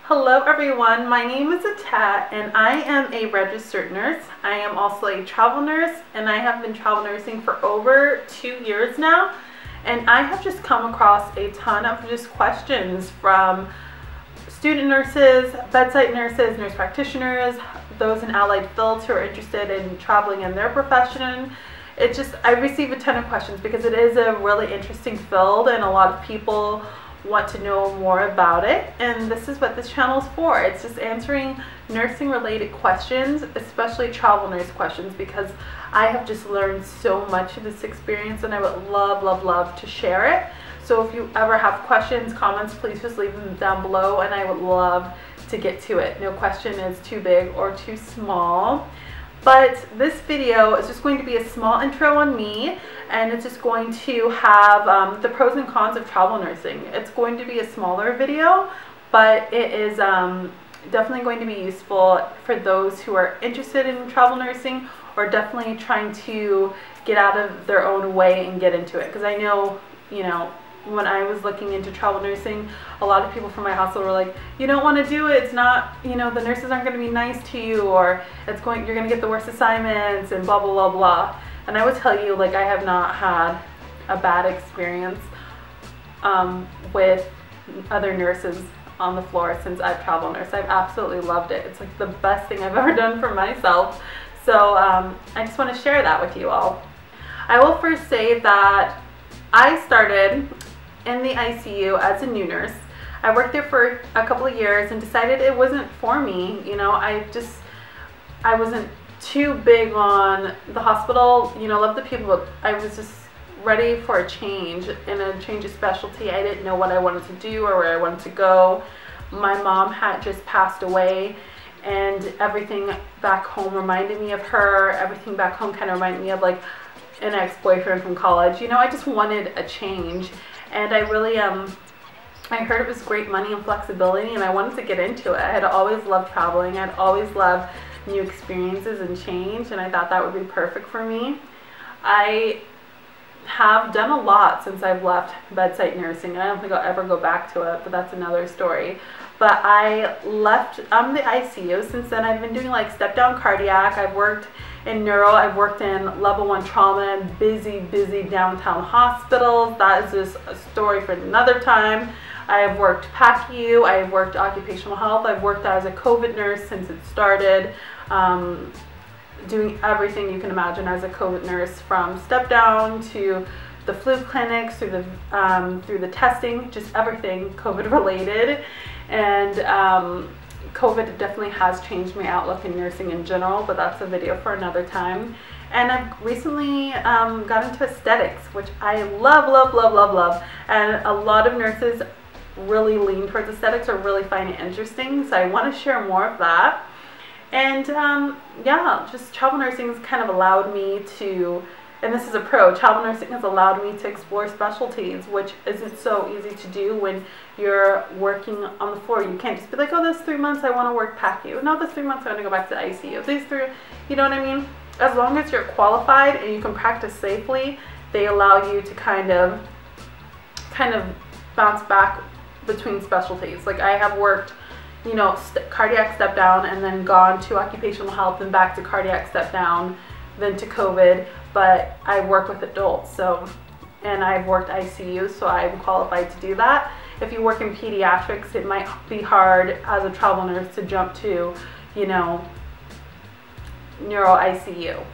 Hello everyone, my name is Atat and I am a registered nurse. I am also a travel nurse and I have been travel nursing for over 2 years now. And I have just come across a ton of just questions from student nurses, bedside nurses, nurse practitioners, those in allied fields who are interested in traveling in their profession. I receive a ton of questions because it is a really interesting field and a lot of people want to know more about it, and this is what this channel is for. It's just answering nursing related questions, especially travel nurse questions, because I have just learned so much of this experience and I would love to share it. So if you ever have questions, comments, please just leave them down below and I would love to get to it. No question is too big or too small. But this video is just going to be a small intro on me, and it's just going to have the pros and cons of travel nursing. It's going to be a smaller video, but it is definitely going to be useful for those who are interested in travel nursing or definitely trying to get out of their own way and get into it. Because I know, when I was looking into travel nursing, a lot of people from my hospital were like, you don't want to do it, it's not, the nurses aren't going to be nice to you, or you're going to get the worst assignments and blah blah blah. And I would tell you, I have not had a bad experience with other nurses on the floor since I've travel nursed. I've absolutely loved it. It's the best thing I've ever done for myself. So I just want to share that with you all. I will first say that I started in the ICU as a new nurse. I worked there for a couple of years and decided it wasn't for me. I wasn't too big on the hospital, love the people, but I was just ready for a change and a change of specialty. I didn't know what I wanted to do or where I wanted to go. My mom had just passed away and everything back home reminded me of her. Everything back home kind of reminded me of an ex-boyfriend from college. I just wanted a change. And I really, I heard it was great money and flexibility, and I wanted to get into it. I had always loved traveling. I'd always loved new experiences and change, and I thought that would be perfect for me. I have done a lot since I've left bedside nursing. I don't think I'll ever go back to it, but that's another story. But I left the ICU. Since then, I've been doing step-down cardiac. I've worked in neuro. I've worked in level 1 trauma in busy downtown hospitals. That is just a story for another time. I have worked PACU. I have worked occupational health. I've worked as a COVID nurse since it started, doing everything you can imagine as a COVID nurse, from step down to the flu clinics, through the testing, just everything COVID related. And COVID definitely has changed my outlook in nursing in general, but that's a video for another time. And I've recently got into aesthetics, which I love. And a lot of nurses really lean towards aesthetics or really find it interesting. So I want to share more of that. And yeah, just travel nursing has kind of allowed me to, and this is a pro, travel nursing has allowed me to explore specialties, which isn't so easy to do when you're working on the floor. You can't just be like, oh, this 3 months I want to work PACU. No, this 3 months I want to go back to the ICU. These 3, you know what I mean? As long as you're qualified and you can practice safely, they allow you to kind of bounce back between specialties. I have worked, cardiac step down and then gone to occupational health and back to cardiac step down, then to COVID. But I work with adults, and I've worked ICU, so I'm qualified to do that. If you work in pediatrics, it might be hard as a travel nurse to jump to, neuro ICU.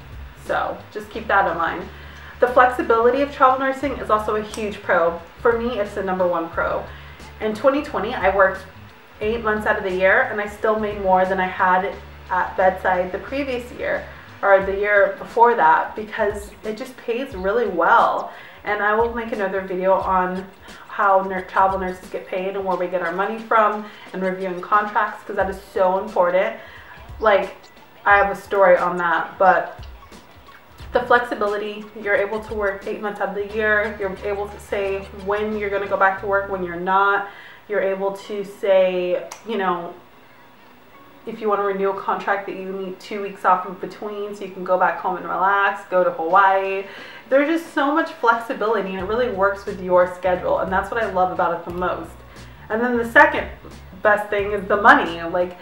So just keep that in mind. The flexibility of travel nursing is also a huge pro. For me, it's the #1 pro. In 2020, I worked 8 months out of the year, and I still made more than I had at bedside the previous year, or the year before that, because it just pays really well. And I will make another video on how travel nurses get paid and where we get our money from, and reviewing contracts, because that is so important. I have a story on that. But the flexibility, you're able to work 8 months out of the year. You're able to say when you're going to go back to work, when you're not. You're able to say, if you want to renew a contract, that you need 2 weeks off in between so you can go back home and relax, go to Hawaii. There's just so much flexibility, and it really works with your schedule, and that's what I love about it the most. And then the second best thing is the money. Like,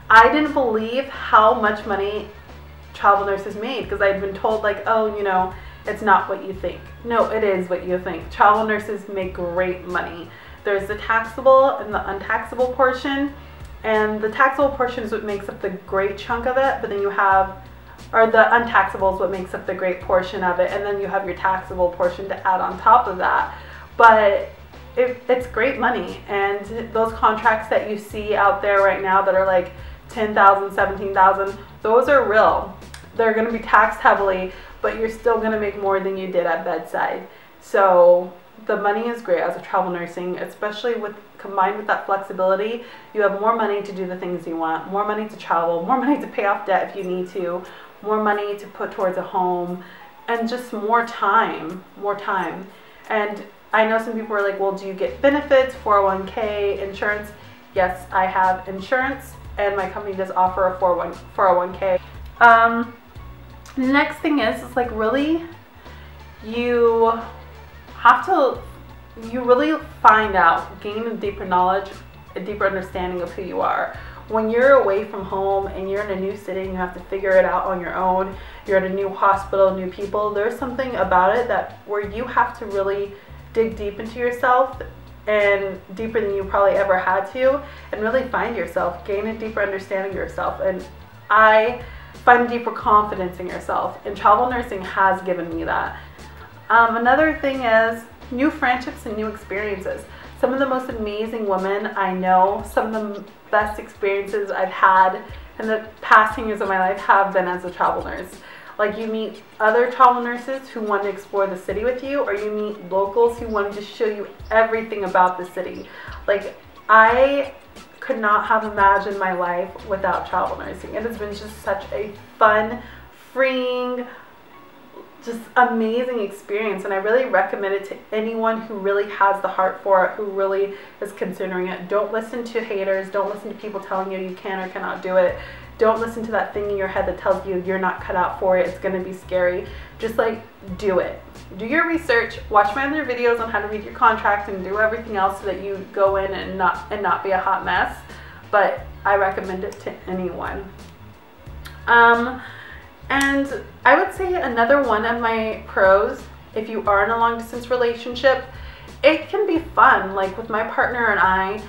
I didn't believe how much money travel nurses made, because I'd been told like, oh, you know, it's not what you think. No, it is what you think. Travel nurses make great money. There's the taxable and the untaxable portion, and the taxable portion is what makes up the great chunk of it, but then you have, or the untaxable is what makes up the great portion of it, and then you have your taxable portion to add on top of that. But it's great money, and those contracts that you see out there right now that are like 10,000, 17,000, those are real. They're going to be taxed heavily, but you're still going to make more than you did at bedside. So the money is great as a travel nursing, especially combined with that flexibility. You have more money to do the things you want, more money to travel, more money to pay off debt if you need to, more money to put towards a home, and just more time, And I know some people are like, well, do you get benefits, 401k, insurance? Yes, I have insurance, and my company does offer a 401k. Next thing is like, really, you really find out, gain a deeper knowledge, a deeper understanding of who you are. When you're away from home and you're in a new city and you have to figure it out on your own, you're at a new hospital, new people, there's something about it where you have to really dig deep into yourself, and deeper than you probably ever had to, and really find yourself, gain a deeper understanding of yourself. And I find deeper confidence in yourself, and travel nursing has given me that. Another thing is new friendships and new experiences. Some of the most amazing women I know, some of the best experiences I've had in the past 10 years of my life have been as a travel nurse. Like, you meet other travel nurses who want to explore the city with you, or you meet locals who want to just show you everything about the city. Like, I could not have imagined my life without travel nursing. It has been just such a fun, freeing, just amazing experience, and I really recommend it to anyone who really has the heart for it, who really is considering it. Don't listen to haters. Don't listen to people telling you you can or cannot do it. Don't listen to that thing in your head that tells you you're not cut out for it, it's going to be scary. Just like, do it. Do your research, watch my other videos on how to read your contract, and do everything else so that you go in and not be a hot mess. But I recommend it to anyone. And I would say another one of my pros, if you are in a long distance relationship, it can be fun. Like with my partner and I,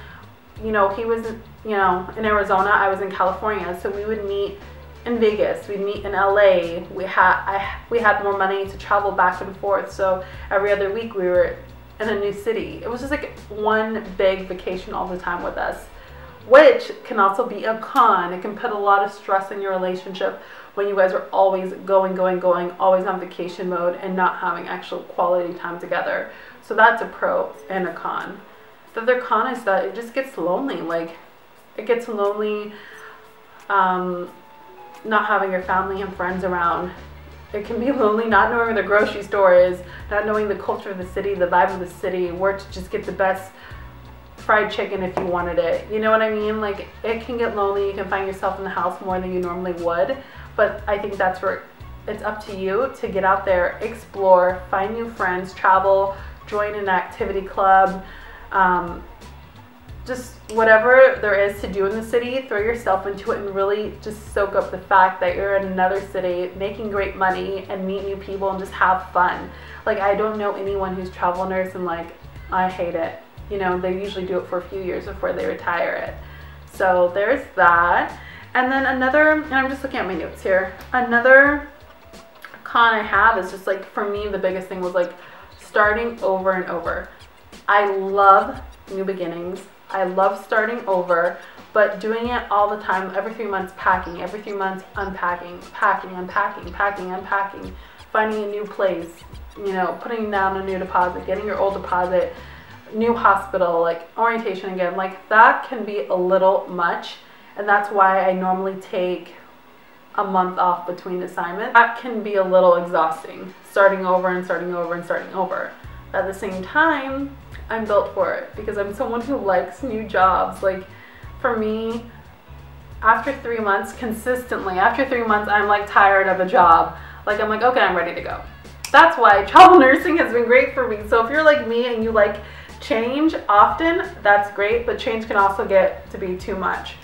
you know, he was, you know, in Arizona, I was in California, so we would meet in Vegas, we'd meet in LA. We had more money to travel back and forth, so every other week we were in a new city. It was just like one big vacation all the time with us, which can also be a con. It can put a lot of stress in your relationship when you guys are always going, always on vacation mode and not having actual quality time together. So that's a pro and a con. The other con is that it just gets lonely. Like, it gets lonely not having your family and friends around. It can be lonely not knowing where the grocery store is, not knowing the culture of the city, the vibe of the city, where to just get the best fried chicken if you wanted it. You know what I mean? Like, it can get lonely. You can find yourself in the house more than you normally would. But I think that's where it's up to you to get out there, explore, find new friends, travel, join an activity club, just whatever there is to do in the city, throw yourself into it and really just soak up the fact that you're in another city, making great money, and meet new people and just have fun. Like, I don't know anyone who's travel nurse and like, I hate it. You know, they usually do it for a few years before they retire it. So there's that. And then another, and I'm just looking at my notes here, another con I have is just like, for me, the biggest thing was like starting over and over. I love new beginnings. I love starting over, but doing it all the time, every 3 months packing, every 3 months unpacking, packing, unpacking, packing, unpacking, finding a new place, you know, putting down a new deposit, getting your old deposit, new hospital, like orientation again, like that can be a little much. And that's why I normally take a month off between assignments. That can be a little exhausting, starting over and starting over and starting over. At the same time, I'm built for it because I'm someone who likes new jobs. Like, for me, after 3 months, consistently, after 3 months, I'm like tired of a job. Like, I'm like, okay, I'm ready to go. That's why travel nursing has been great for me. So if you're like me and you like change often, that's great, but change can also get to be too much.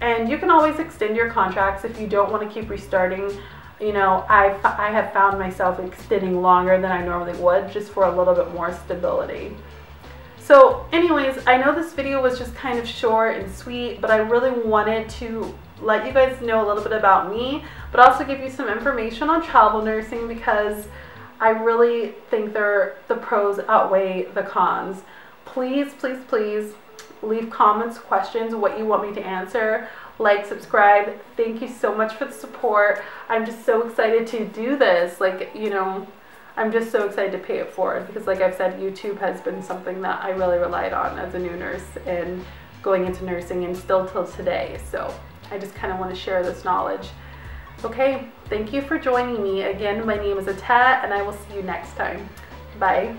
And you can always extend your contracts if you don't want to keep restarting. You know, I have found myself extending longer than I normally would just for a little bit more stability. So anyways, I know this video was just kind of short and sweet, but I really wanted to let you guys know a little bit about me, but also give you some information on travel nursing, because I really think the pros outweigh the cons. Please, please, please leave comments, questions, what you want me to answer. Like, subscribe. Thank you so much for the support. I'm just so excited to do this. Like, you know, I'm just so excited to pay it forward, because like I've said, YouTube has been something that I really relied on as a new nurse and going into nursing, and still till today. So I just kind of want to share this knowledge. Okay, thank you for joining me. Again, my name is Atat, and I will see you next time. Bye.